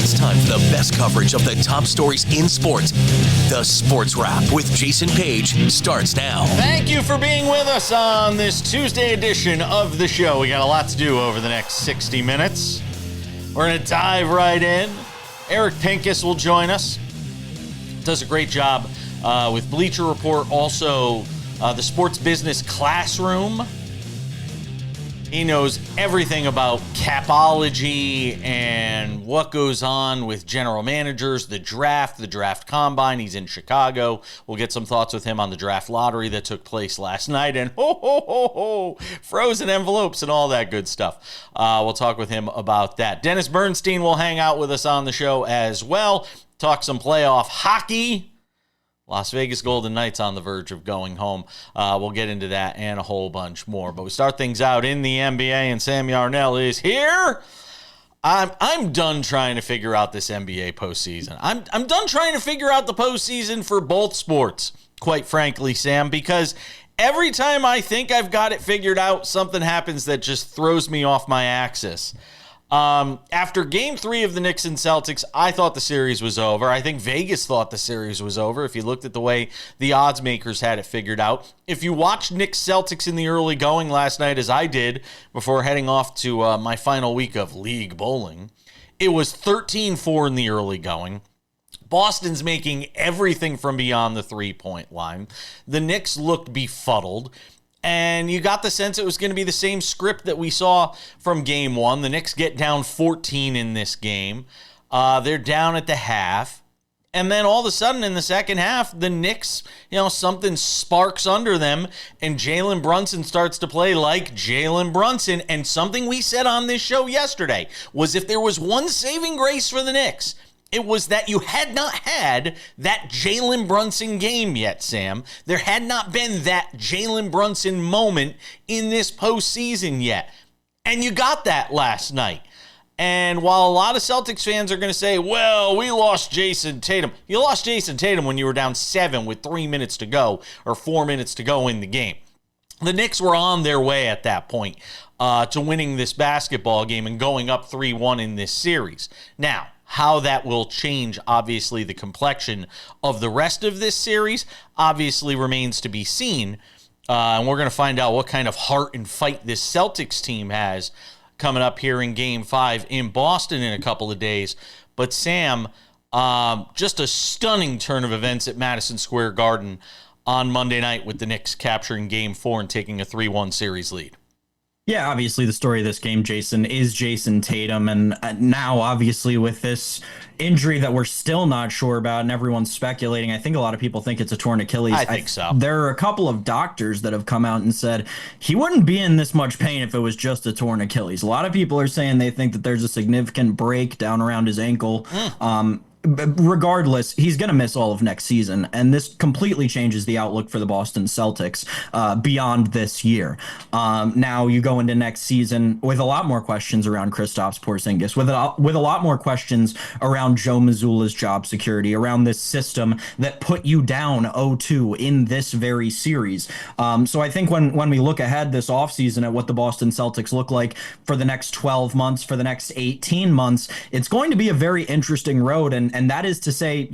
It's time for the best coverage of the top stories in sports. The Sports Wrap with Jason Page starts now. Thank you for being with us on this Tuesday edition of the show. We got a lot to do over the next 60 minutes. We're going to dive right in. Eric Pincus will join us. Does a great job with Bleacher Report, also the Sports Business Classroom. He knows everything about capology and what goes on with general managers, the draft combine. He's in Chicago. We'll get some thoughts with him on the draft lottery that took place last night and frozen envelopes and all that good stuff. We'll talk with him about that. Dennis Bernstein will hang out with us on the show as well. Talk some playoff hockey. Las Vegas Golden Knights on the verge of going home. We'll get into that and a whole bunch more. But we start things out in the NBA, and Sam Yarnell is here. I'm done trying to figure out this NBA postseason. I'm done trying to figure out the postseason for both sports, quite frankly, Sam, because every time I think I've got it figured out, something happens that just throws me off my axis. After game 3 of the Knicks and Celtics, I thought the series was over. I think Vegas thought the series was over if you looked at the way the odds makers had it figured out. If you watched Knicks Celtics in the early going last night, as I did before heading off to my final week of league bowling, it was 13-4 in the early going. Boston's making everything from beyond the three-point line. The Knicks looked befuddled. And you got the sense it was going to be the same script that we saw from game 1. The Knicks get down 14 in this game. They're down at the half. And then all of a sudden in the second half, the Knicks, something sparks under them. And Jalen Brunson starts to play like Jalen Brunson. And something we said on this show yesterday was if there was one saving grace for the Knicks, it was that you had not had that Jalen Brunson game yet, Sam. There had not been that Jalen Brunson moment in this postseason yet. And you got that last night. And while a lot of Celtics fans are going to say, well, we lost Jayson Tatum. You lost Jayson Tatum when you were down 7 with 3 minutes to go or 4 minutes to go in the game. The Knicks were on their way at that point to winning this basketball game and going up 3-1 in this series. Now, how that will change, obviously, the complexion of the rest of this series obviously remains to be seen. And we're going to find out what kind of heart and fight this Celtics team has coming up here in Game 5 in Boston in a couple of days. But, Sam, just a stunning turn of events at Madison Square Garden on Monday night with the Knicks capturing Game 4 and taking a 3-1 series lead. Yeah, obviously the story of this game, Jason, is Jayson Tatum. And now, obviously, with this injury that we're still not sure about and everyone's speculating, I think a lot of people think it's a torn Achilles. I think so. There are a couple of doctors that have come out and said he wouldn't be in this much pain if it was just a torn Achilles. A lot of people are saying they think that there's a significant break down around his ankle. Regardless, he's going to miss all of next season, and this completely changes the outlook for the Boston Celtics beyond this year. Now you go into next season with a lot more questions around Kristaps Porzingis, with a lot more questions around Joe Mazzulla's job security, around this system that put you down 0-2 in this very series. So I think when we look ahead this offseason at what the Boston Celtics look like for the next 12 months, for the next 18 months, it's going to be a very interesting road. And that is to say,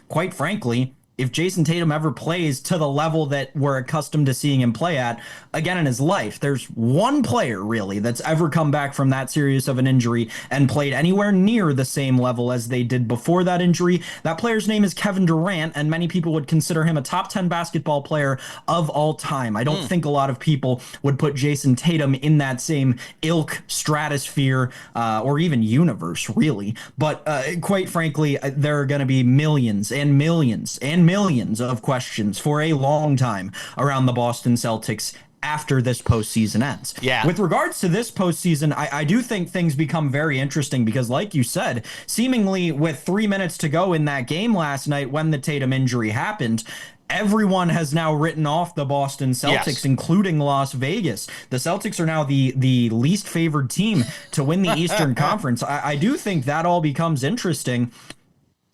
quite frankly, if Jayson Tatum ever plays to the level that we're accustomed to seeing him play at again in his life, there's one player really that's ever come back from that serious of an injury and played anywhere near the same level as they did before that injury. That player's name is Kevin Durant, and many people would consider him a top 10 basketball player of all time. I don't think a lot of people would put Jayson Tatum in that same ilk, stratosphere, or even universe, really. But quite frankly, there are going to be millions and millions and millions of questions for a long time around the Boston Celtics after this postseason ends. Yeah. With regards to this postseason, I do think things become very interesting because, like you said, seemingly with 3 minutes to go in that game last night when the Tatum injury happened, everyone has now written off the Boston Celtics, yes, including Las Vegas. The Celtics are now the least favored team to win the Eastern Conference. I do think that all becomes interesting.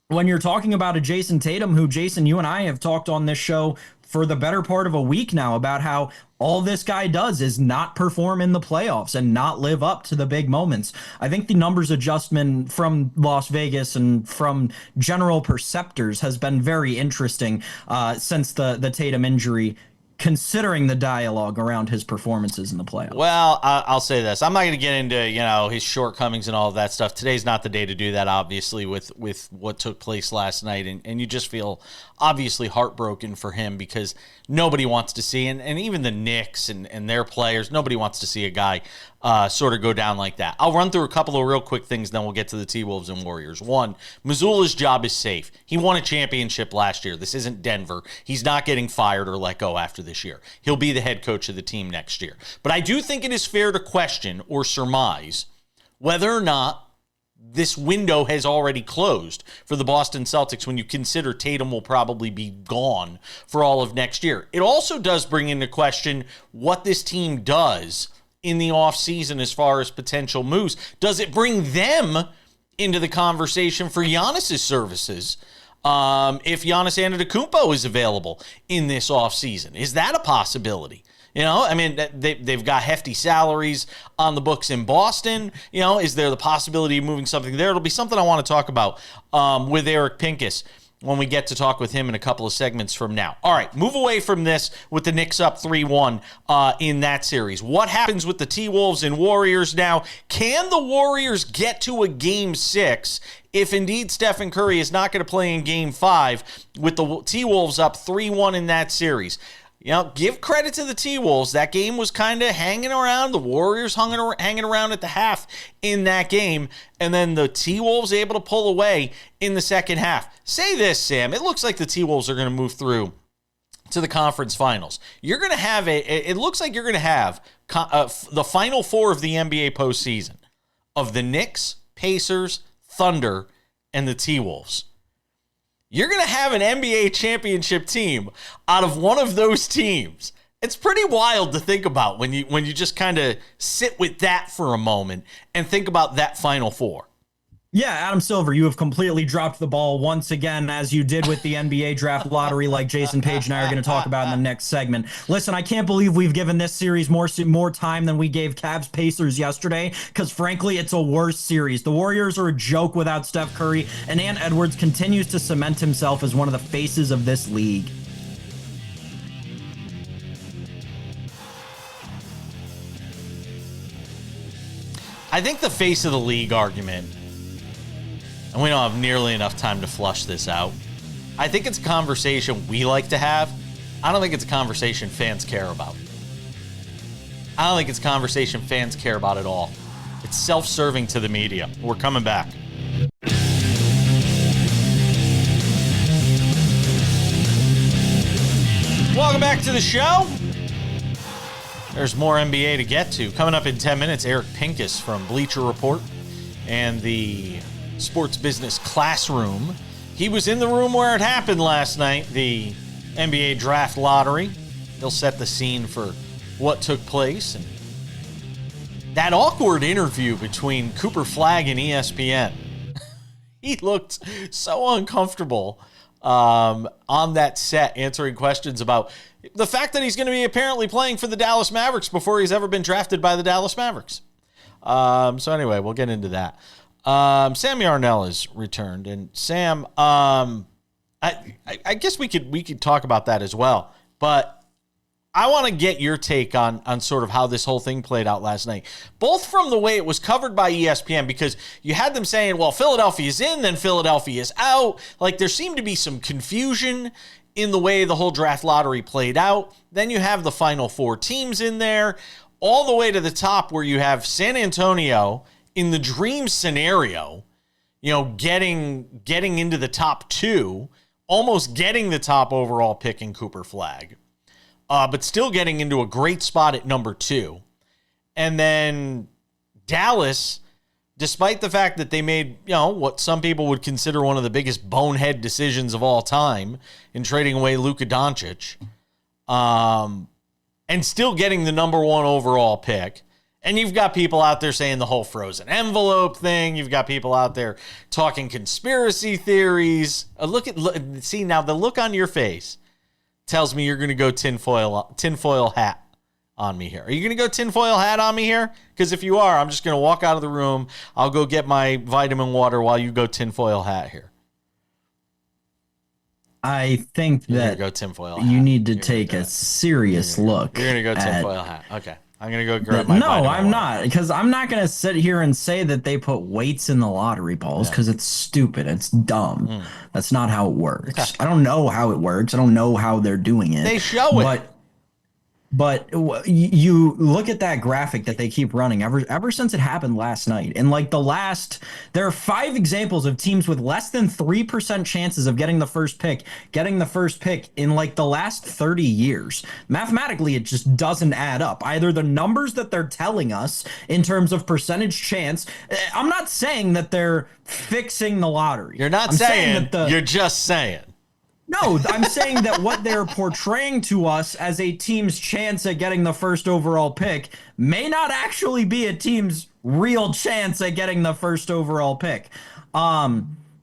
when you're talking about a Jayson Tatum, who, Jason, you and I have talked on this show for the better part of a week now about how all this guy does is not perform in the playoffs and not live up to the big moments. I think the numbers adjustment from Las Vegas and from general perceptors has been very interesting since the Tatum injury, considering the dialogue around his performances in the playoffs. Well, I'll say this. I'm not going to get into, his shortcomings and all of that stuff. Today's not the day to do that, obviously, with what took place last night. And you just feel obviously heartbroken for him because nobody wants to see, and even the Knicks and their players, nobody wants to see a guy sort of go down like that. I'll run through a couple of real quick things, then we'll get to the T-Wolves and Warriors. One, Mazzulla's job is safe. He won a championship last year. This isn't Denver. He's not getting fired or let go after this year. He'll be the head coach of the team next year. But I do think it is fair to question or surmise whether or not this window has already closed for the Boston Celtics when you consider Tatum will probably be gone for all of next year. It also does bring into question what this team does in the offseason as far as potential moves. Does it bring them into the conversation for Giannis's services if Giannis Antetokounmpo is available in this offseason? Is that a possibility? They've got hefty salaries on the books in Boston. Is there the possibility of moving something there? It'll be something I want to talk about with Eric Pincus when we get to talk with him in a couple of segments from now. All right, move away from this with the Knicks up 3-1 in that series. What happens with the T-Wolves and Warriors now? Can the Warriors get to a Game 6 if indeed Stephen Curry is not going to play in Game 5 with the T-Wolves up 3-1 in that series? Give credit to the T-Wolves. That game was kind of hanging around. The Warriors hanging around at the half in that game. And then the T-Wolves able to pull away in the second half. Say this, Sam. It looks like the T-Wolves are going to move through to the conference finals. You're going to have it looks like you're going to have the final four of the NBA postseason of the Knicks, Pacers, Thunder, and the T-Wolves. You're going to have an NBA championship team out of one of those teams. It's pretty wild to think about when you just kind of sit with that for a moment and think about that Final Four. Yeah, Adam Silver, you have completely dropped the ball once again, as you did with the NBA draft lottery, like Jason Page and I are going to talk about in the next segment. Listen, I can't believe we've given this series more time than we gave Cavs Pacers yesterday, because frankly, it's a worse series. The Warriors are a joke without Steph Curry, and Ant Edwards continues to cement himself as one of the faces of this league. I think the face of the league argument, and we don't have nearly enough time to flush this out, I think it's a conversation we like to have. I don't think it's a conversation fans care about. I don't think it's a conversation fans care about at all. It's self-serving to the media. We're coming back. Welcome back to the show. There's more NBA to get to. Coming up in 10 minutes, Eric Pincus from Bleacher Report and the Sports Business Classroom. He was in the room where it happened last night, the NBA draft lottery. He'll set the scene for what took place. And that awkward interview between Cooper Flagg and ESPN. He looked so uncomfortable on that set, answering questions about the fact that he's going to be apparently playing for the Dallas Mavericks before he's ever been drafted by the Dallas Mavericks. So anyway, we'll get into that. Sam Yarnell has returned, and Sam, I guess we could talk about that as well, but I want to get your take on sort of how this whole thing played out last night, both from the way it was covered by ESPN, because you had them saying, well, Philadelphia's in, then Philadelphia's out. Like, there seemed to be some confusion in the way the whole draft lottery played out. Then you have the final four teams in there, all the way to the top where you have San Antonio in the dream scenario, getting into the top two, almost getting the top overall pick in Cooper Flagg, but still getting into a great spot at number 2. And then Dallas, despite the fact that they made, what some people would consider one of the biggest bonehead decisions of all time in trading away Luka Doncic, and still getting the number 1 overall pick, And you've got people out there saying the whole frozen envelope thing. You've got people out there talking conspiracy theories. See, now the look on your face tells me you're going to go tinfoil hat on me here. Are you going to go tinfoil hat on me here? Because if you are, I'm just going to walk out of the room. I'll go get my vitamin water while you go tinfoil hat here. I think that go tinfoil you hat. need to take a serious look. You're going to go tinfoil hat. Okay. I'm going to go grab my vitamin I'm water. not, because I'm not going to sit here and say that they put weights in the lottery balls because it's stupid. It's dumb. That's not how it works. Okay. I don't know how it works. I don't know how they're doing it. They show it. But you look at that graphic that they keep running ever since it happened last night. And like there are 5 examples of teams with less than 3% chances of getting the first pick in like the last 30 years. Mathematically, it just doesn't add up. Either the numbers that they're telling us in terms of percentage chance, I'm not saying that they're fixing the lottery. You're not saying you're just saying. No, I'm saying that what they're portraying to us as a team's chance at getting the first overall pick may not actually be a team's real chance at getting the first overall pick.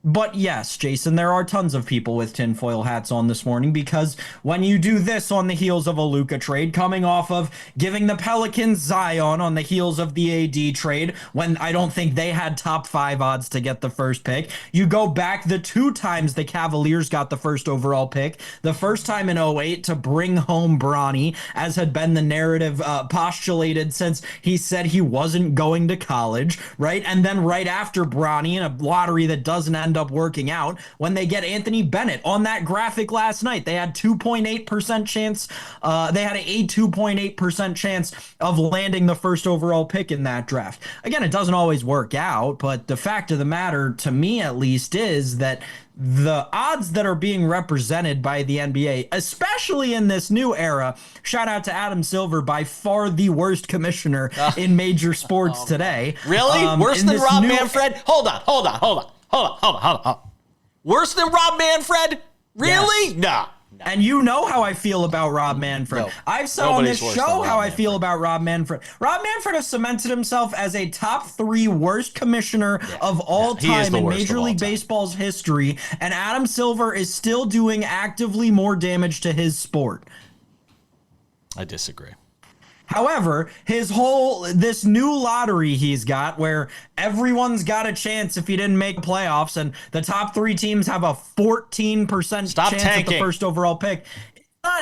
But yes, Jason, there are tons of people with tinfoil hats on this morning because when you do this on the heels of a Luka trade, coming off of giving the Pelicans Zion on the heels of the AD trade, when I don't think they had top 5 odds to get the first pick, you go back the 2 times the Cavaliers got the first overall pick, the first time in 2008 to bring home Bronny, as had been the narrative postulated since he said he wasn't going to college, right? And then right after Bronny in a lottery that doesn't end up working out, when they get Anthony Bennett on that graphic last night, they had 2.8% chance. They had a 2.8% chance of landing the first overall pick in that draft. Again, it doesn't always work out, but the fact of the matter, to me at least, is that the odds that are being represented by the NBA, especially in this new era, shout out to Adam Silver, by far the worst commissioner in major sports today. Really? Worse than Rob Manfred? Hold on. Worse than Rob Manfred? Really? Yes. No. And you know how I feel about Rob Manfred. No, I've said on this show how I feel about Rob Manfred. Rob Manfred has cemented himself as a top 3 worst commissioner of all time in Major League Baseball's history, and Adam Silver is still doing actively more damage to his sport. I disagree. However, this new lottery he's got where everyone's got a chance if he didn't make playoffs, and the top 3 teams have a 14% chance at the first overall pick.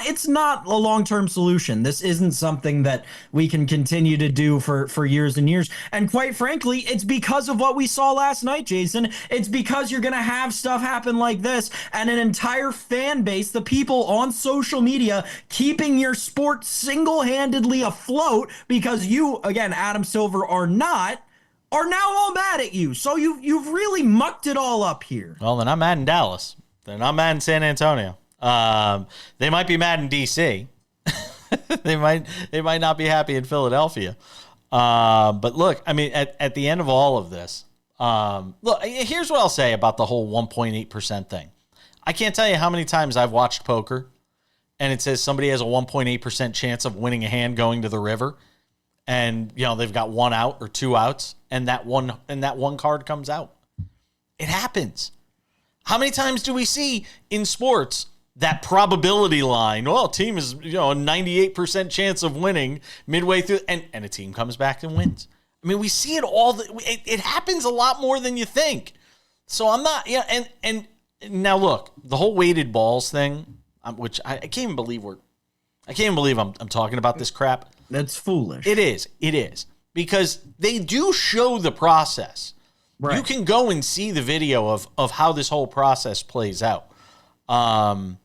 It's not a long-term solution. This isn't something that we can continue to do for years and years. And quite frankly, it's because of what we saw last night, Jason. It's because you're going to have stuff happen like this and an entire fan base, the people on social media, keeping your sport single-handedly afloat because you, again, Adam Silver, are now all mad at you. So you've really mucked it all up here. Well, they're not mad in Dallas. They're not mad in San Antonio. They might be mad in DC. they might not be happy in Philadelphia. But look, I mean, at the end of all of this, look, here's what I'll say about the whole 1.8% thing. I can't tell you how many times I've watched poker and it says somebody has a 1.8% chance of winning a hand going to the river, and they've got 1 out or 2 outs, and that one card comes out. It happens. How many times do we see in sports that probability line? Well, a team is a 98% chance of winning midway through, and a team comes back and wins. I mean, we see it all. It happens a lot more than you think. So I'm not. And now look, the whole weighted balls thing, which I can't even believe I'm talking about this crap. That's foolish. It is because they do show the process. Right. You can go and see the video of how this whole process plays out. I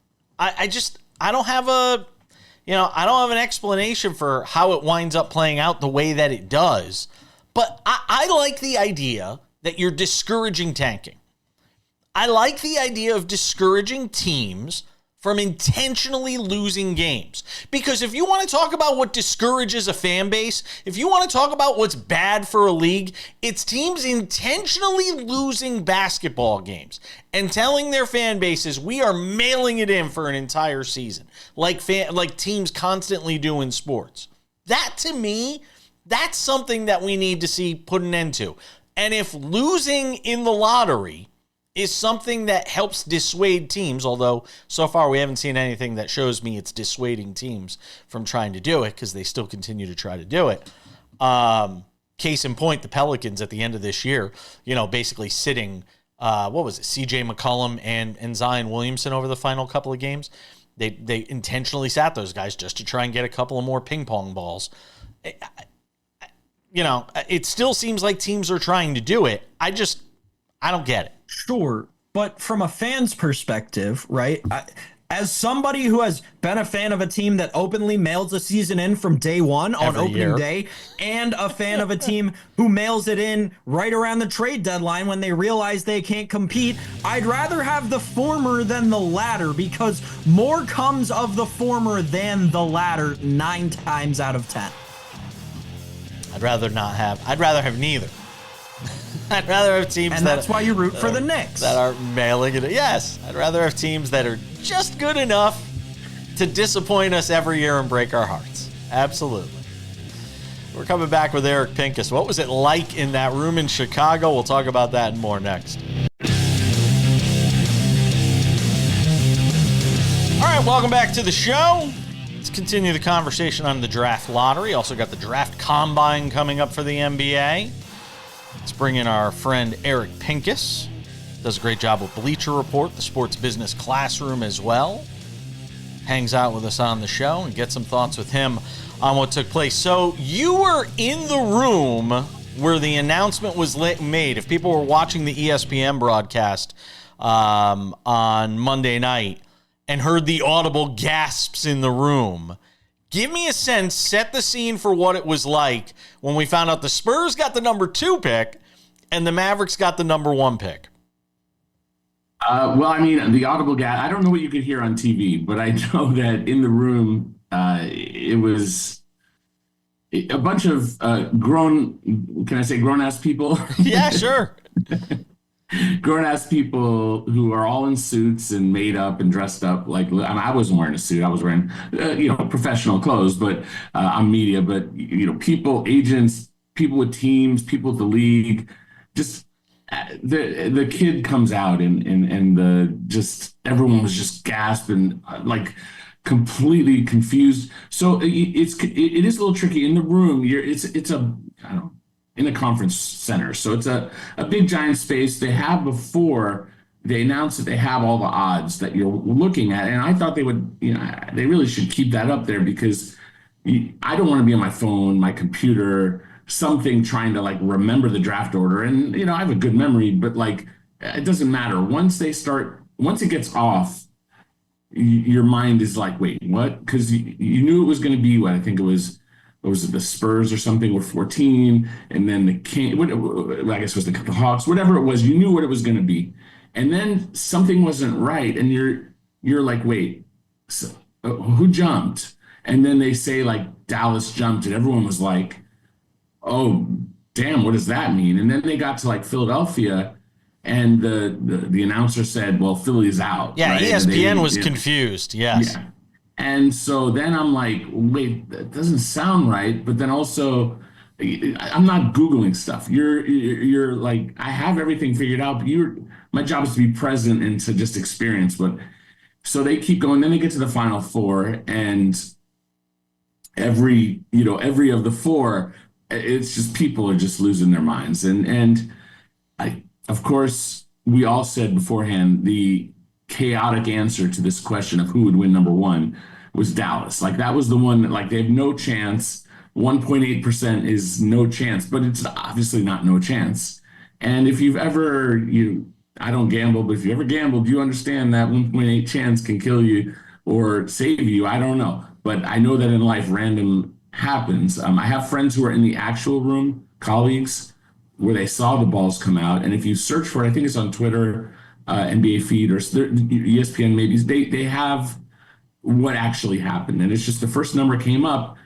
don't have an explanation for how it winds up playing out the way that it does. But I like the idea that you're discouraging tanking. I like the idea of discouraging teams from intentionally losing games. Because if you want to talk about what discourages a fan base, if you want to talk about what's bad for a league, it's teams intentionally losing basketball games and telling their fan bases, we are mailing it in for an entire season, like teams constantly do in sports. That, to me, That's something that we need to see put an end to. And if losing in the lottery is something that helps dissuade teams, although so far we haven't seen anything that shows me it's dissuading teams from trying to do it because they still continue to try to do it. Case in point, the Pelicans at the end of this year, basically sitting, CJ McCollum and Zion Williamson over the final couple of games. They intentionally sat those guys just to try and get a couple of more ping pong balls. It still seems like teams are trying to do it. I don't get it. Sure, but from a fan's perspective, right? As somebody who has been a fan of a team that openly mails a season in from day one on opening day, and a fan of a team who mails it in right around the trade deadline when they realize they can't compete, I'd rather have the former than the latter, because more comes of the former than the latter 9 times out of 10. I'd rather have neither. I'd rather have teams that's why you root for the Knicks. That are mailing it. Yes, I'd rather have teams that are just good enough to disappoint us every year and break our hearts. Absolutely. We're coming back with Eric Pincus. What was it like in that room in Chicago? We'll talk about that and more next. All right, welcome back to the show. Let's continue the conversation on the draft lottery. Also got the draft combine coming up for the NBA. Let's bring in our friend Eric Pincus. Does a great job with Bleacher Report, the sports business classroom as well. Hangs out with us on the show and get some thoughts with him on what took place. So you were in the room where the announcement was made. If people were watching the ESPN broadcast on Monday night and heard the audible gasps in the room, give me a sense, set the scene for what it was like when we found out the Spurs got the number 2 pick and the Mavericks got the number 1 pick. The audible gas, I don't know what you could hear on TV, but I know that in the room, it was a bunch of grown-ass people? Yeah, sure. Grown-ass people who are all in suits and made up and dressed up. I wasn't wearing a suit. I was wearing, professional clothes, but on media. But, people, agents, people with teams, people with the league, just the kid comes out and everyone was just gasping, completely confused. So it is a little tricky in the room. In a conference center. So it's a big giant space. They announced that they have all the odds that you're looking at. And I thought they would, they really should keep that up there, because I don't want to be on my phone, my computer, something trying to remember the draft order. And, I have a good memory, but it doesn't matter. Once it gets off, your mind is wait, what? Because you knew it was going to be what I think it was the Spurs or something were 14, and then the I guess it was the Hawks, whatever it was, you knew what it was going to be. And then something wasn't right, and you're like, wait, so, who jumped? And then they say Dallas jumped, and everyone was like, oh, damn, what does that mean? And then they got to Philadelphia, and the announcer said, well, Philly's out. Yeah, right? ESPN was confused, yes. Yeah. And so then I'm like, wait, that doesn't sound right. But then also, I'm not Googling stuff. You're like, I have everything figured out, but my job is to be present and to just experience. But so they keep going. Then they get to the Final Four, and every of the 4, it's just people are just losing their minds. And of course, we all said beforehand the chaotic answer to this question of who would win number 1 was Dallas. That was the one that they have no chance. 1.8% is no chance, but it's obviously not no chance. And if you've ever, I don't gamble, but if you ever gambled, you understand that 1.8 chance can kill you or save you. I don't know, but I know that in life, random happens. I have friends who are in the actual room, colleagues, where they saw the balls come out. And if you search for it, I think it's on Twitter, NBA feed or ESPN, maybe they have what actually happened. And it's just the first number came up,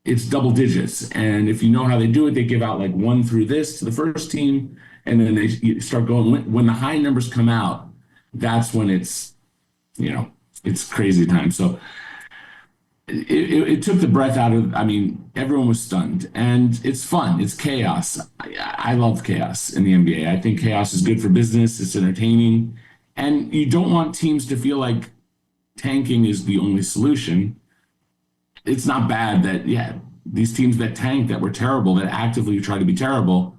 it's double digits. And if you know how they do it, they give out 1 through this to the first team. And then they start going. When the high numbers come out, that's when it's crazy time. So it took the breath out of, I mean, everyone was stunned, and it's fun. It's chaos. I love chaos in the NBA. I think chaos is good for business. It's entertaining, and you don't want teams to feel like tanking is the only solution. It's not bad that, yeah, these teams that tank, that were terrible, that actively try to be terrible.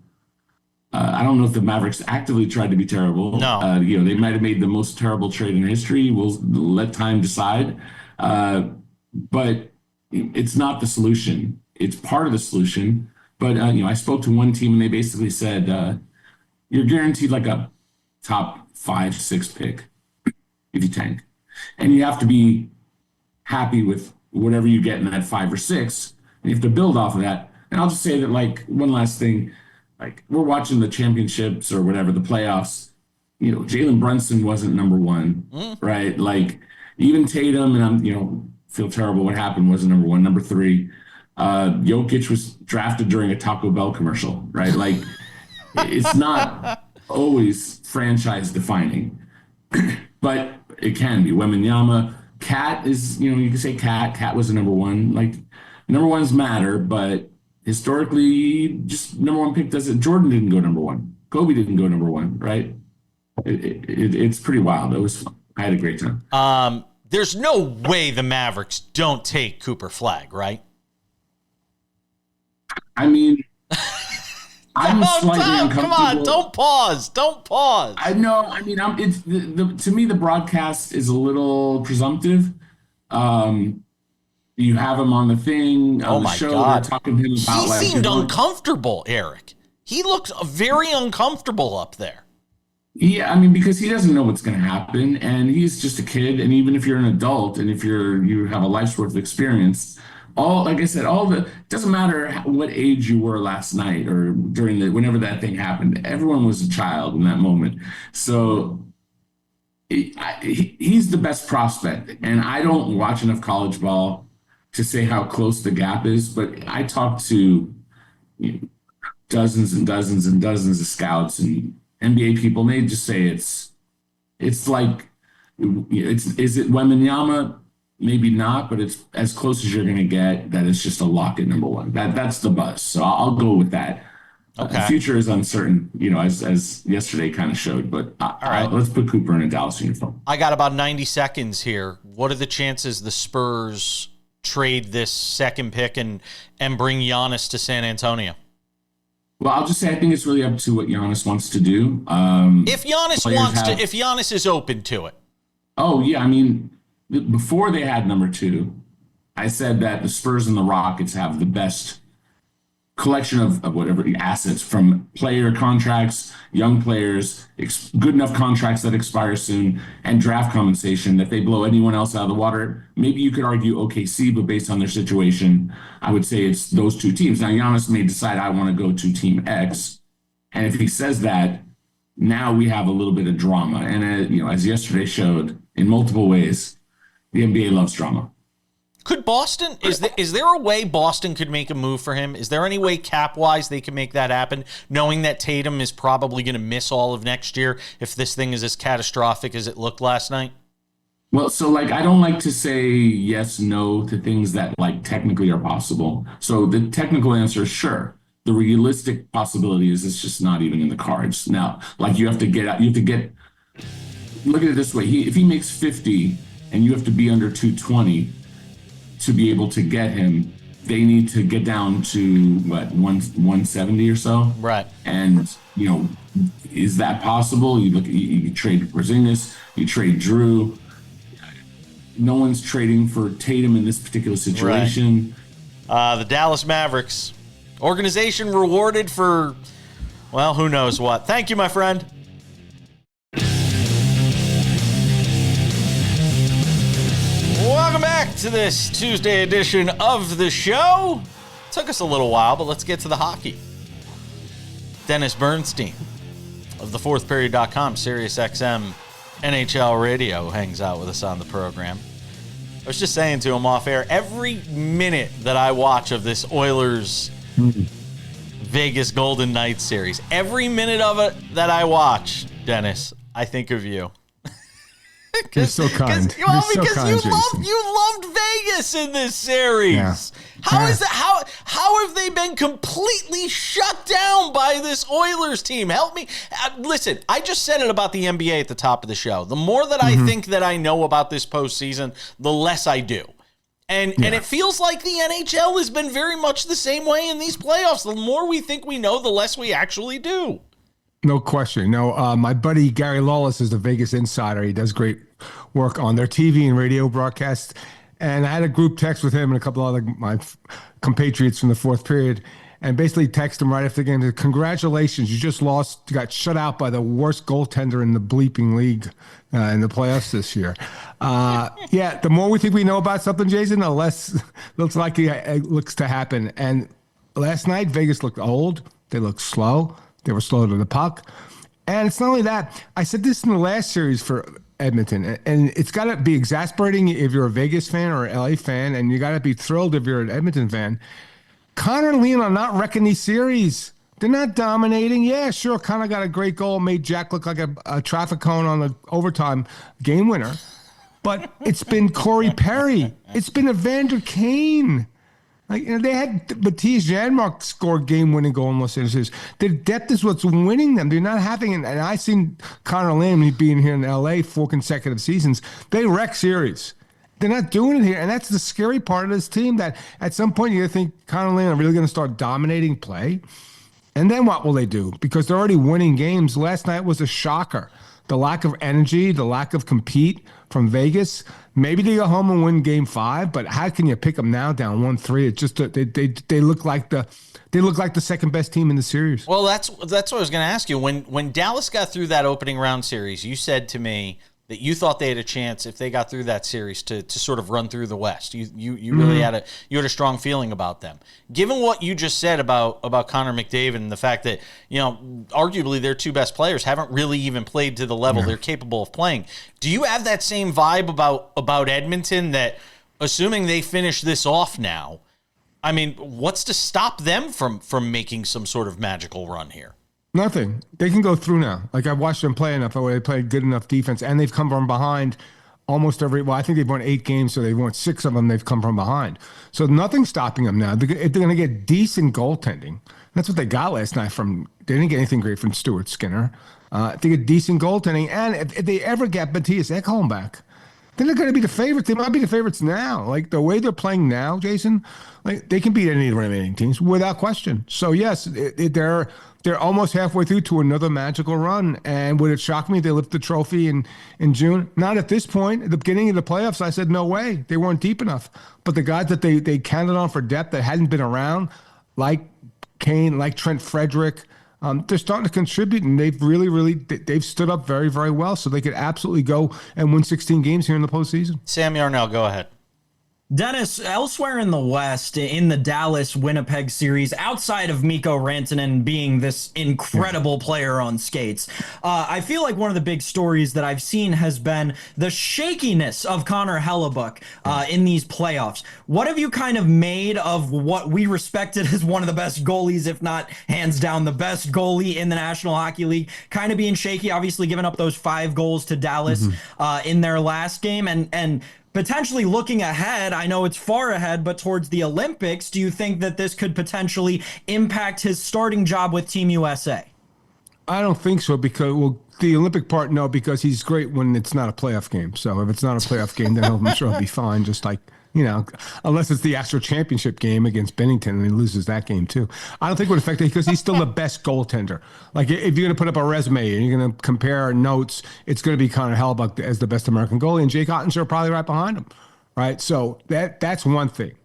I don't know if the Mavericks actively tried to be terrible. No. They might have made the most terrible trade in history. We'll let time decide. But it's not the solution. It's part of the solution. But, I spoke to one team and they basically said, you're guaranteed like a top 5, 6 pick if you tank. And you have to be happy with whatever you get in that 5 or 6. And you have to build off of that. And I'll just say that, like, one last thing, like, we're watching the championships or whatever, the playoffs. Jalen Brunson wasn't number 1, right? Like, even Tatum, and I'm, feel terrible what happened, wasn't number 1, number 3. Jokic was drafted during a Taco Bell commercial, right? Like, it's not always franchise defining, but it can be. Wembanyama, Cat is, you can say Cat was a number 1. Like, number 1s matter, but historically, just number 1 pick doesn't. Jordan didn't go number 1. Kobe didn't go number 1, right? It's pretty wild. It was fun. I had a great time. There's no way the Mavericks don't take Cooper Flagg, right? I mean, I'm slightly uncomfortable. Come on, don't pause. I know. I mean, it's to me the broadcast is a little presumptive. You have him on the thing on the show. God. They're talking to him about. He seemed uncomfortable, Eric. He looked very uncomfortable up there. Yeah, I mean, because he doesn't know what's going to happen, and he's just a kid. And even if you're an adult, and if you have a life's worth of experience, like I said, it doesn't matter what age you were last night or whenever that thing happened. Everyone was a child in that moment. So he's the best prospect, and I don't watch enough college ball to say how close the gap is. But I talked to dozens and dozens and dozens of scouts and NBA people, and they just say is it Wembanyama? Maybe not, but it's as close as you're going to get. That it's just a lock at number 1. That's the buzz. So I'll go with that. Okay. The future is uncertain, as yesterday kind of showed. But all right, let's put Cooper in a Dallas uniform. I got about 90 seconds here. What are the chances the Spurs trade this second pick and bring Giannis to San Antonio? Well, I'll just say I think it's really up to what Giannis wants to do. If Giannis is open to it. Oh yeah, I mean, before they had number 2, I said that the Spurs and the Rockets have the best collection of whatever assets, from player contracts, young players, good enough contracts that expire soon, and draft compensation that they blow anyone else out of the water. Maybe you could argue OKC, but based on their situation, I would say it's those 2 teams. Now, Giannis may decide I want to go to Team X, and if he says that, now we have a little bit of drama. And as yesterday showed in multiple ways, the NBA loves drama. Could Boston, is there a way Boston could make a move for him? Is there any way cap-wise they can make that happen, knowing that Tatum is probably going to miss all of next year if this thing is as catastrophic as it looked last night? Well, so I don't like to say yes, no to things that technically are possible. So the technical answer is sure. The realistic possibility is it's just not even in the cards. Now, look at it this way. If he makes 50 and you have to be under 220 to be able to get him, they need to get down to 170 or so. Right. And is that possible? You trade Porzingis, you trade Drew. No one's trading for Tatum in this particular situation. Right. The Dallas Mavericks organization rewarded for, well, who knows what. Thank you, my friend. Welcome back to this Tuesday edition of the show. Took us a little while, but let's get to the hockey. Dennis Bernstein of thefourthperiod.com, SiriusXM NHL Radio, hangs out with us on the program. I was just saying to him off air, every minute that I watch of this Oilers Vegas Golden Knights series, every minute of it that I watch, Dennis, I think of you. You're so kind. Because Jason. you loved Vegas in this series. Yeah. How is that? How have they been completely shut down by this Oilers team? Help me. Listen, I just said it about the NBA at the top of the show. The more that I think that I know about this postseason, the less I do. And it feels like the NHL has been very much the same way in these playoffs. The more we think we know, the less we actually do. No question. No, my buddy Gary Lawless is the Vegas insider. He does great work on their TV and radio broadcasts. And I had a group text with him and a couple other my compatriots from the fourth period, and basically text him right after the game. Said, congratulations, you just lost. You got shut out by the worst goaltender in the bleeping league in the playoffs this year. The more we think we know about something, Jason, the less looks likely it looks to happen. And last night, Vegas looked old. They looked slow. They were slow to the puck. And it's not only that. I said this in the last series for Edmonton, and it's got to be exasperating if you're a Vegas fan or an LA fan, and you got to be thrilled if you're an Edmonton fan. Connor and Leon are not wrecking these series. They're not dominating. Yeah, sure, Connor got a great goal, made Jack look like a traffic cone on the overtime game winner. But it's been Corey Perry. It's been Evander Kane. Like, they had Mattias Janmark score game-winning goal in Los Angeles. The depth is what's winning them. They're not having it. And I've seen Connor Lamb being here in L.A. 4 consecutive seasons. They wreck series. They're not doing it here. And that's the scary part of this team, that at some point you think Connor Lamb are really going to start dominating play. And then what will they do? Because they're already winning games. Last night was a shocker. The lack of energy, the lack of compete from Vegas. Maybe they go home and win Game 5, but how can you pick them now down 1-3? It's just they look like the second best team in the series. Well, that's what I was going to ask you. When Dallas got through that opening round series, you said to me that you thought they had a chance if they got through that series to sort of run through the West. You really had a strong feeling about them. Given what you just said about Connor McDavid and the fact that, arguably their two best players haven't really even played to the level they're capable of playing, do you have that same vibe about Edmonton, that assuming they finish this off now, I mean, what's to stop them from making some sort of magical run here? Nothing. They can go through now. Like, I've watched them play enough where they play good enough defense, and they've come from behind almost I think they've won 8 games, so they've won 6 of them. They've come from behind. So nothing's stopping them now. They're going to get decent goaltending. That's what they got last night they didn't get anything great from Stuart Skinner. They get decent goaltending, and if they ever get Mattias Ekholm back, then they're going to be the favorites. They might be the favorites now. Like, the way they're playing now, Jason, like, they can beat any of the remaining teams without question. So, yes, they're almost halfway through to another magical run. And would it shock me if they lift the trophy in June? Not at this point. At the beginning of the playoffs, I said, no way. They weren't deep enough. But the guys that they counted on for depth that hadn't been around, like Kane, like Trent Frederick, they're starting to contribute, and they've they've stood up very, very well, so they could absolutely go and win 16 games here in the postseason. Sam Yarnell, go ahead. Dennis, elsewhere in the West, in the Dallas-Winnipeg series, outside of Mikko Rantanen being this incredible player on skates, I feel like one of the big stories that I've seen has been the shakiness of Connor Hellebuyck in these playoffs. What have you kind of made of what we respected as one of the best goalies, if not hands down the best goalie in the National Hockey League, kind of being shaky, obviously giving up those 5 goals to Dallas in their last game, and potentially looking ahead, I know it's far ahead, but towards the Olympics, do you think that this could potentially impact his starting job with Team USA? I don't think so, because, well, the Olympic part, no, because he's great when it's not a playoff game. So if it's not a playoff game, then I'm sure he'll be fine, just like, unless it's the actual championship game against Bennington and he loses that game too. I don't think it would affect it because he's still the best goaltender. Like, if you're going to put up a resume and you're going to compare notes, it's going to be Connor Hellebuyck as the best American goalie, and Jake Ottinger probably right behind him, right? So that's one thing.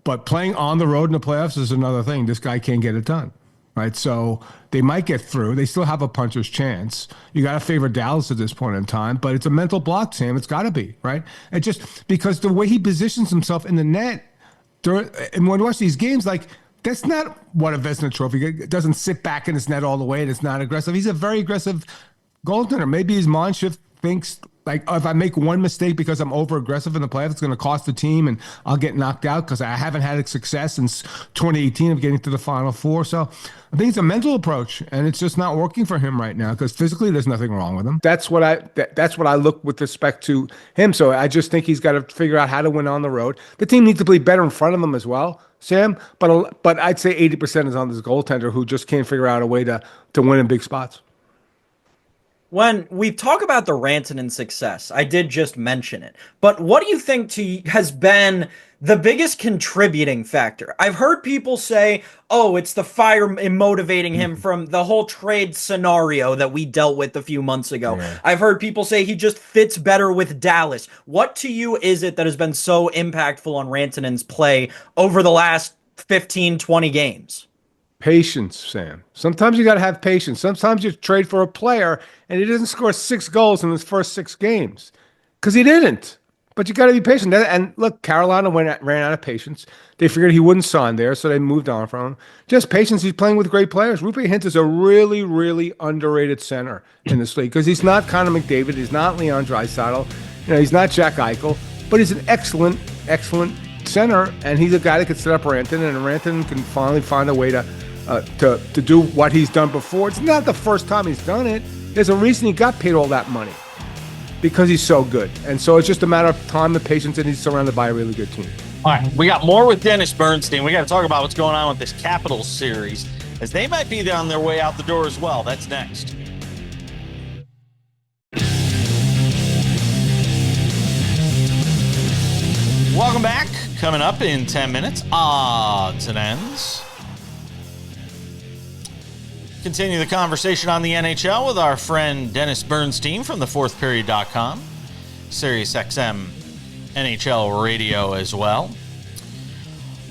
But playing on the road in the playoffs is another thing. This guy can't get it done. Right, so they might get through. They still have a puncher's chance. You got to favor Dallas at this point in time, but it's a mental block, Sam. It's got to be, right? And just because the way he positions himself in the net, and when you watch these games, like, that's not what a Vezina Trophy. It doesn't sit back in his net all the way, and it's not aggressive. He's a very aggressive goaltender. Maybe his mind shift thinks like if I make one mistake because I'm over aggressive in the playoffs, it's going to cost the team and I'll get knocked out because I haven't had success since 2018 of getting to the Final Four. So I think it's a mental approach, and it's just not working for him right now because physically there's nothing wrong with him. That's what I look with respect to him. So I just think he's got to figure out how to win on the road. The team needs to play better in front of him as well, Sam. But I'd say 80% is on this goaltender who just can't figure out a way to win in big spots. When we talk about the Rantanen success, I did just mention it, but what do you think has been the biggest contributing factor? I've heard people say, oh, it's the fire in motivating him from the whole trade scenario that we dealt with a few months ago. Yeah. I've heard people say he just fits better with Dallas. What to you is it that has been so impactful on Rantanen's play over the last 15, 20 games? Patience, Sam. Sometimes you got to have patience. Sometimes you trade for a player and he doesn't score 6 goals in his first 6 games because he didn't. But you got to be patient. And look, Carolina ran out of patience. They figured he wouldn't sign there, so they moved on from him. Just patience. He's playing with great players. Roope Hintz is a really, really underrated center in this league because he's not Connor McDavid. He's not Leon Draisaitl. He's not Jack Eichel. But he's an excellent, excellent center, and he's a guy that can set up Rantanen, and Rantanen can finally find a way to do what he's done before. It's not the first time he's done it. There's a reason he got paid all that money, because he's so good. And so it's just a matter of time and patience, and he's surrounded by a really good team. All right, we got more with Dennis Bernstein. We got to talk about what's going on with this Capitals series, as they might be on their way out the door as well. That's next. Welcome back. Coming up in 10 minutes, odds and ends. Continue the conversation on the NHL with our friend Dennis Bernstein from thefourthperiod.com, SiriusXM NHL radio as well.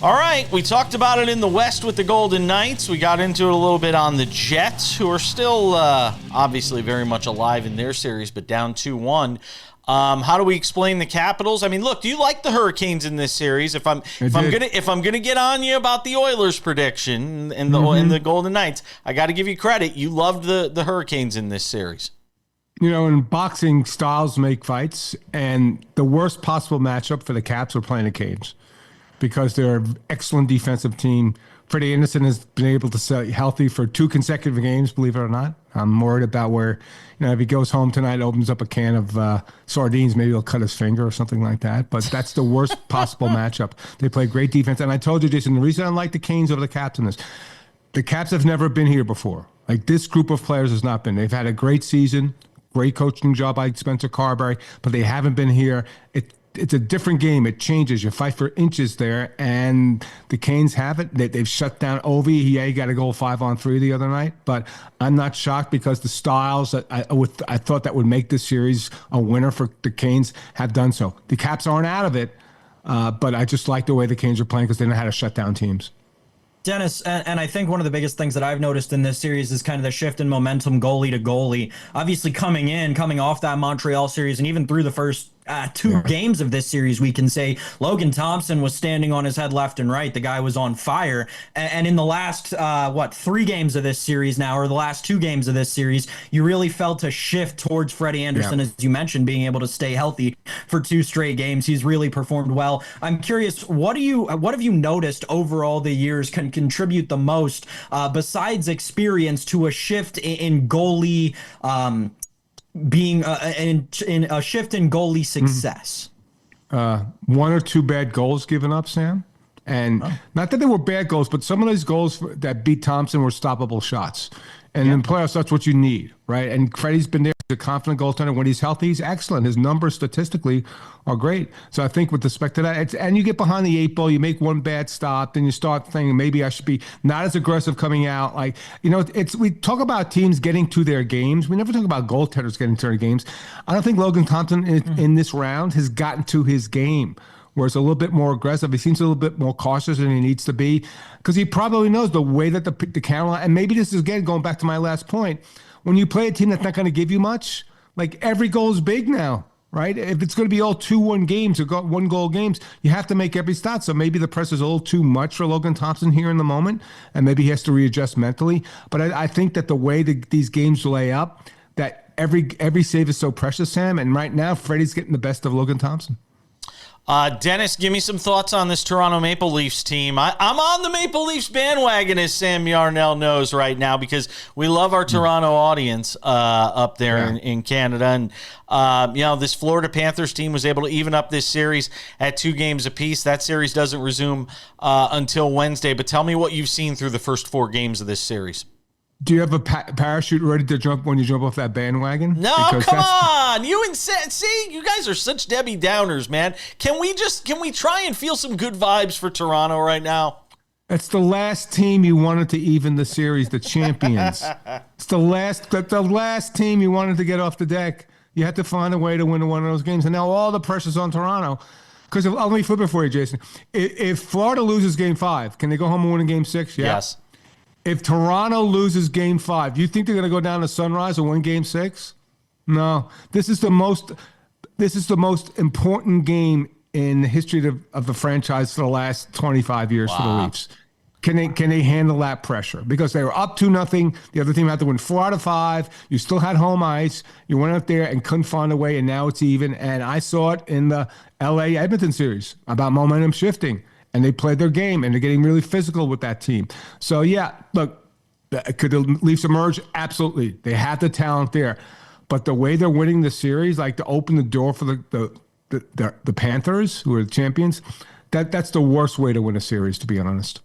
All right, we talked about it in the West with the Golden Knights. We got into it a little bit on the Jets, who are still obviously very much alive in their series, but down 2-1. How do we explain the Capitals? I mean, look, do you like the Hurricanes in this series? If I'm gonna get on you about the Oilers prediction and the Golden Knights, I got to give you credit. You loved the Hurricanes in this series. In boxing, styles make fights, and the worst possible matchup for the Caps are playing the Canes because they're an excellent defensive team. Freddie Anderson has been able to stay healthy for 2 consecutive games, believe it or not. I'm worried about where, if he goes home tonight, opens up a can of sardines, maybe he'll cut his finger or something like that. But that's the worst possible matchup. They play great defense. And I told you, Jason, the reason I like the Canes over the Caps in this, the Caps have never been here before. Like, this group of players has not been. They've had a great season, great coaching job by Spencer Carberry, but they haven't been here. It's a different game. It changes. You fight for inches there, and the Canes have it. They've shut down Ovi. He got a goal 5-on-3 the other night, but I'm not shocked because the styles that I thought that would make this series a winner for the Canes have done so. The Caps aren't out of it, but I just like the way the Canes are playing because they know how to shut down teams. Dennis, and I think one of the biggest things that I've noticed in this series is kind of the shift in momentum goalie to goalie. Obviously coming off that Montreal series and even through the first 2 games of this series, we can say Logan Thompson was standing on his head left and right. The guy was on fire. And in the last, 3 games of this series now, or the last 2 games of this series, you really felt a shift towards Freddie Anderson, as you mentioned, being able to stay healthy for 2 straight games. He's really performed well. I'm curious, what have you noticed over all the years can contribute the most, besides experience, to a shift in goalie, being in a shift in goalie success? 1 or 2 bad goals given up, Sam. And not that they were bad goals, but some of those goals that beat Thompson were stoppable shots. And in playoffs, that's what you need, right? And Freddie's been there. He's a confident goaltender. When he's healthy, he's excellent. His numbers statistically are great. So I think with respect to that, and you get behind the 8 ball, you make one bad stop, then you start thinking maybe I should be not as aggressive coming out. Like, we talk about teams getting to their games. We never talk about goaltenders getting to their games. I don't think Logan Thompson in this round has gotten to his game, where it's a little bit more aggressive. He seems a little bit more cautious than he needs to be because he probably knows the way that the Carolina, and maybe this is, again, going back to my last point, when you play a team that's not going to give you much, like, every goal is big now, right? If it's going to be all 2-1 games or 1-goal games, you have to make every stop. So maybe the press is a little too much for Logan Thompson here in the moment, and maybe he has to readjust mentally. But I think that the way these games lay up, that every save is so precious, Sam. And right now, Freddie's getting the best of Logan Thompson. Dennis, give me some thoughts on this Toronto Maple Leafs team. I'm on the Maple Leafs bandwagon, as Sam Yarnell knows right now, because we love our Toronto audience up there in Canada. And, this Florida Panthers team was able to even up this series at 2 games apiece. That series doesn't resume until Wednesday. But tell me what you've seen through the first 4 games of this series. Do you have a parachute ready to jump when you jump off that bandwagon? No, Because come on. See, you guys are such Debbie Downers, man. Can we try and feel some good vibes for Toronto right now? It's the last team you wanted to even the series, the champions. It's the last team you wanted to get off the deck. You had to find a way to win one of those games. And now all the pressure's on Toronto. Because let me flip it for you, Jason. If Florida loses game 5, can they go home and win in game 6? Yeah. Yes. If Toronto loses game 5, do you think they're going to go down to Sunrise and win game 6? No. This is the most important game in the history of the franchise for the last 25 years for the Leafs. Can they handle that pressure? Because they were up 2-0. The other team had to win 4 out of 5. You still had home ice. You went out there and couldn't find a way, and now it's even. And I saw it in the LA Edmonton series about momentum shifting. And they played their game, and they're getting really physical with that team. So, yeah, look, could the Leafs emerge? Absolutely. They have the talent there. But the way they're winning the series, like to open the door for the Panthers, who are the champions, that's the worst way to win a series, to be honest.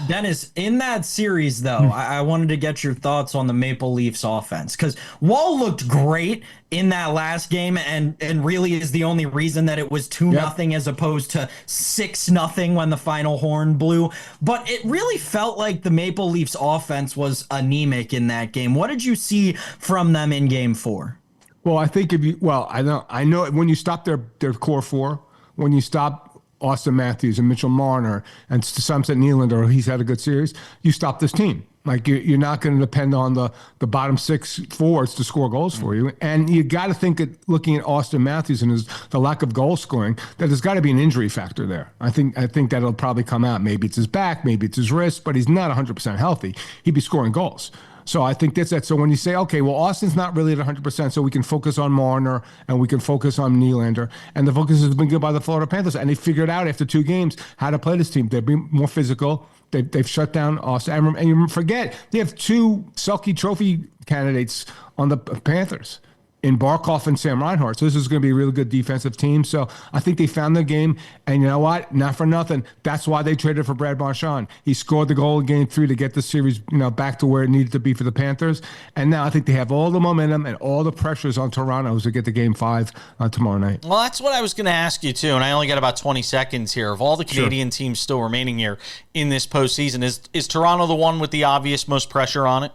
Dennis, in that series, though, I wanted to get your thoughts on the Maple Leafs offense, because Wall looked great in that last game and really is the only reason that it was 2-0 as opposed to 6-0 when the final horn blew. But it really felt like the Maple Leafs offense was anemic in that game. What did you see from them in game 4? Well, I think I know when you stop their core 4, when you stop Austin Matthews and Mitchell Marner and Samson Nylander, he's had a good series, you stop this team. Like, you're not going to depend on the bottom 6 forwards to score goals for you. And you got to think looking at Austin Matthews and the lack of goal scoring, that there's got to be an injury factor there. I think that'll probably come out. Maybe it's his back, maybe it's his wrist, but he's not 100% healthy. He'd be scoring goals. So I think that's that. So when you say, okay, well, Austin's not really at 100%, so we can focus on Marner and we can focus on Nylander, and the focus has been good by the Florida Panthers, and they figured out after 2 games how to play this team. They've been more physical. They've shut down Austin. And you forget, they have 2 Selke Trophy candidates on the Panthers in Barkov and Sam Reinhart. So this is going to be a really good defensive team. So I think they found their game. And you know what? Not for nothing. That's why they traded for Brad Marchand. He scored the goal in game 3 to get the series, back to where it needed to be for the Panthers. And now I think they have all the momentum and all the pressures on Toronto to get to game 5 tomorrow night. Well, that's what I was going to ask you too. And I only got about 20 seconds here. Of all the Canadian teams still remaining here in this postseason, is Toronto the one with the obvious most pressure on it?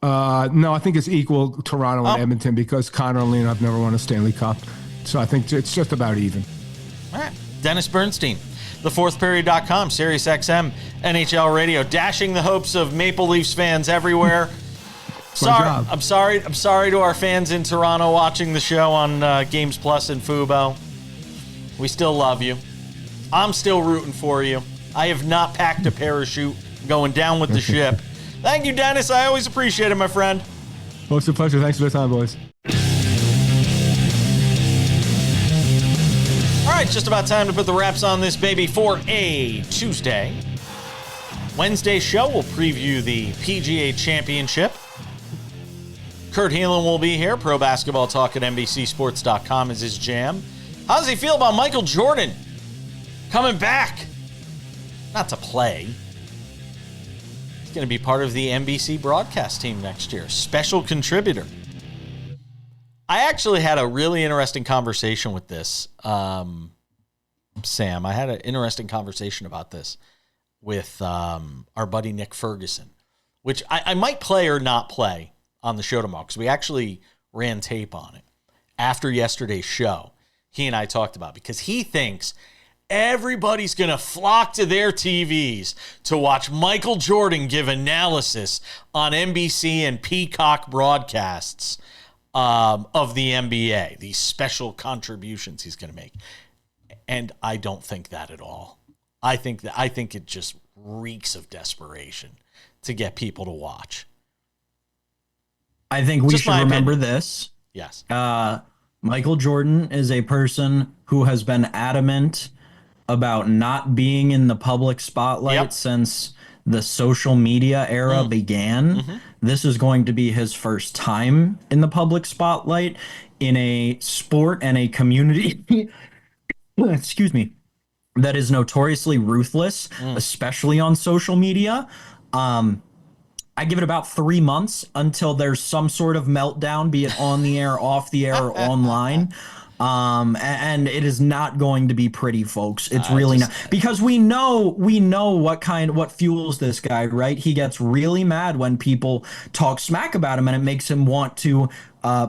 No, I think it's equal Toronto and Edmonton, because Connor and Leonard have never won a Stanley Cup. So I think it's just about even. All right. Dennis Bernstein, thefourthperiod.com, SiriusXM, NHL Radio, dashing the hopes of Maple Leafs fans everywhere. I'm sorry to our fans in Toronto watching the show on Games Plus and Fubo. We still love you. I'm still rooting for you. I have not packed a parachute going down with the ship. Thank you, Dennis. I always appreciate it, my friend. Well, it's a pleasure. Thanks for the time, boys. All right, just about time to put the wraps on this baby for a Tuesday. Wednesday's show will preview the PGA Championship. Kurt Heelan will be here. Pro Basketball Talk at NBCSports.com is his jam. How does he feel about Michael Jordan coming back? Not to play. Going to be part of the NBC broadcast team next year. Special contributor. I actually had a really interesting conversation with this, Sam. I had an interesting conversation about this with our buddy Nick Ferguson, which I might play or not play on the show tomorrow, because we actually ran tape on it after yesterday's show. He and I talked about it, because he thinks everybody's going to flock to their TVs to watch Michael Jordan give analysis on NBC and Peacock broadcasts of the NBA, these special contributions he's going to make. And I don't think that at all. I think it just reeks of desperation to get people to watch. I think we Just should my remember opinion. this. Yes. Michael Jordan is a person who has been adamant about not being in the public spotlight Yep. since the social media era began. This is going to be his first time in the public spotlight in a sport and a community, excuse me, that is notoriously ruthless, especially on social media. I give it about 3 months until there's some sort of meltdown, be it on the air, off the air, or online. And it is not going to be pretty, folks. It's really not, because we know what fuels this guy, right? He gets really mad when people talk smack about him, and it makes him want to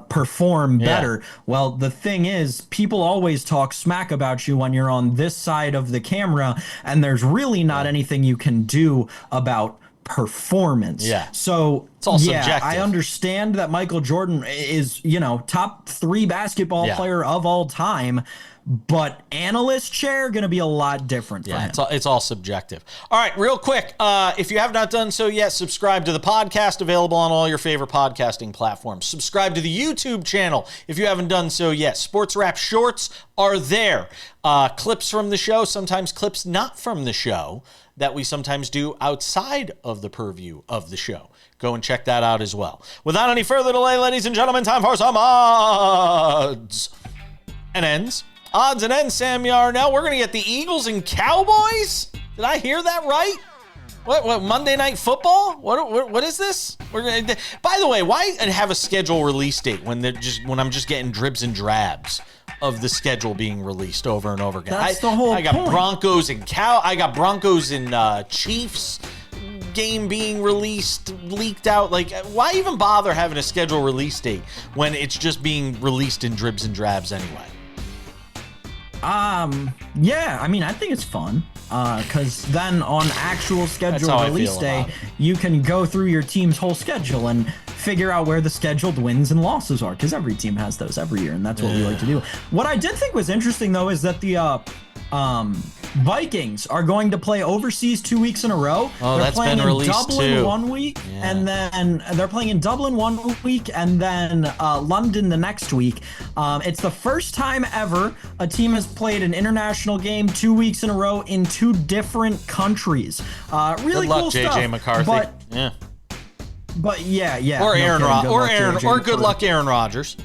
perform better. Well, the thing is, people always talk smack about you when you're on this side of the camera, and there's really not anything you can do about performance. So it's all subjective. I understand that Michael Jordan is, top 3 basketball player of all time, but analyst chair going to be a lot different for him. It's all subjective. All right, real quick, if you have not done so yet, subscribe to the podcast, available on all your favorite podcasting platforms. Subscribe to the YouTube channel if you haven't done so yet. SportsWrap shorts are there. Clips from the show, sometimes clips not from the show, that we sometimes do outside of the purview of the show. Go and check that out as well. Without any further delay, ladies and gentlemen, time for some odds and ends. Odds and ends, Sam Yarnell. We're going to get the Eagles and Cowboys? Did I hear that right? What Monday Night Football? What is this? By the way, why have a schedule release date when I'm just getting dribs and drabs of the schedule being released over and over again? That's the whole point. I got Broncos and Chiefs game being leaked out. Like, why even bother having a schedule release date when it's just being released in dribs and drabs anyway? Yeah, I mean, I think it's fun. Because then on actual schedule release day, you can go through your team's whole schedule and figure out where the scheduled wins and losses are, because every team has those every year, and that's what we like to do. What I did think was interesting, though, is that the Vikings are going to play overseas 2 weeks in a row. Oh, they're playing in Dublin too. 1 week, and then they're playing in Dublin 1 week, and then London the next week. It's the first time ever a team has played an international game 2 weeks in a row in 2 different countries. Really cool stuff. Good luck, JJ McCarthy. But yeah. Or good luck, Aaron Rodgers.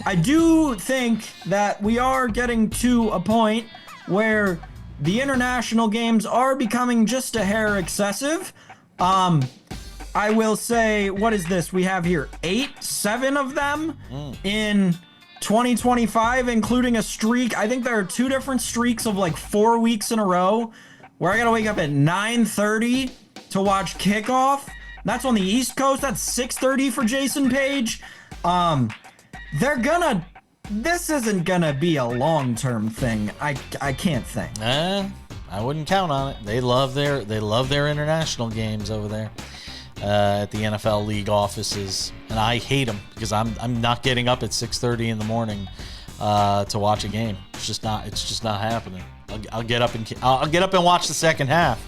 I do think that we are getting to a point where the international games are becoming just a hair excessive. I will say, what is this? We have here 7 of them in 2025, including a streak. I think there are 2 different streaks of like 4 weeks in a row where I got to wake up at 9:30 to watch kickoff. That's on the East Coast. That's 6:30 for Jason Page. This isn't gonna be a long-term thing. I can't think. I wouldn't count on it. They love their international games over there at the NFL league offices, and I hate them because I'm not getting up at 6:30 in the morning to watch a game. It's just not happening. I'll get up and watch the second half,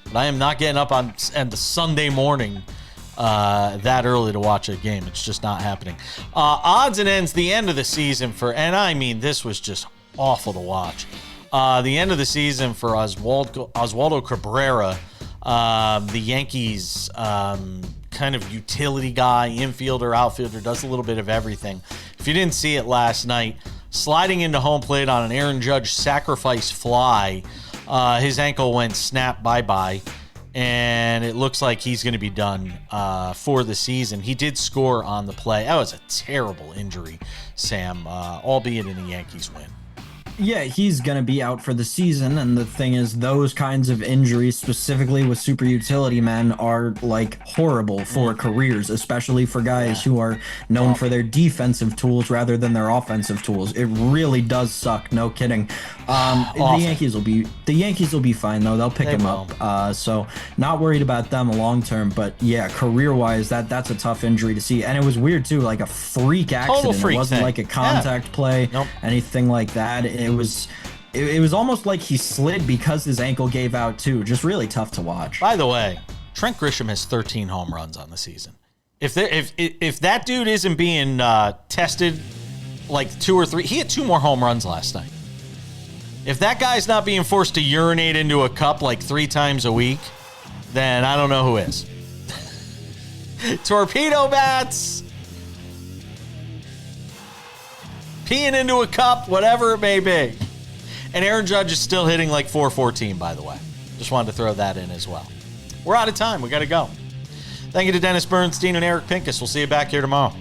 but I am not getting up on the Sunday morning that early to watch a game. It's just not happening. Odds and ends, the end of the season and I mean, this was just awful to watch. The end of the season for Oswaldo Cabrera, the Yankees kind of utility guy, infielder, outfielder, does a little bit of everything. If you didn't see it last night, sliding into home plate on an Aaron Judge sacrifice fly, his ankle went snap bye-bye. And it looks like he's going to be done for the season. He did score on the play. That was a terrible injury, Sam, albeit in a Yankees win. Yeah, he's going to be out for the season, and the thing is, those kinds of injuries, specifically with super utility men, are like horrible for careers, especially for guys who are known for their defensive tools rather than their offensive tools. It really does suck, no kidding. The Yankees will be fine though. They'll pick him up. So not worried about them long term, but yeah, career-wise, that's a tough injury to see, and it was weird too, like a freak accident. It wasn't like a contact play, anything like that. It was almost like he slid because his ankle gave out too. Just really tough to watch. By the way, Trent Grisham has 13 home runs on the season. If that dude isn't being tested like 2 or 3, he had 2 more home runs last night. If that guy's not being forced to urinate into a cup like 3 times a week, then I don't know who is. Torpedo bats, peeing into a cup, whatever it may be. And Aaron Judge is still hitting like .414, by the way. Just wanted to throw that in as well. We're out of time. We got to go. Thank you to Dennis Bernstein and Eric Pincus. We'll see you back here tomorrow.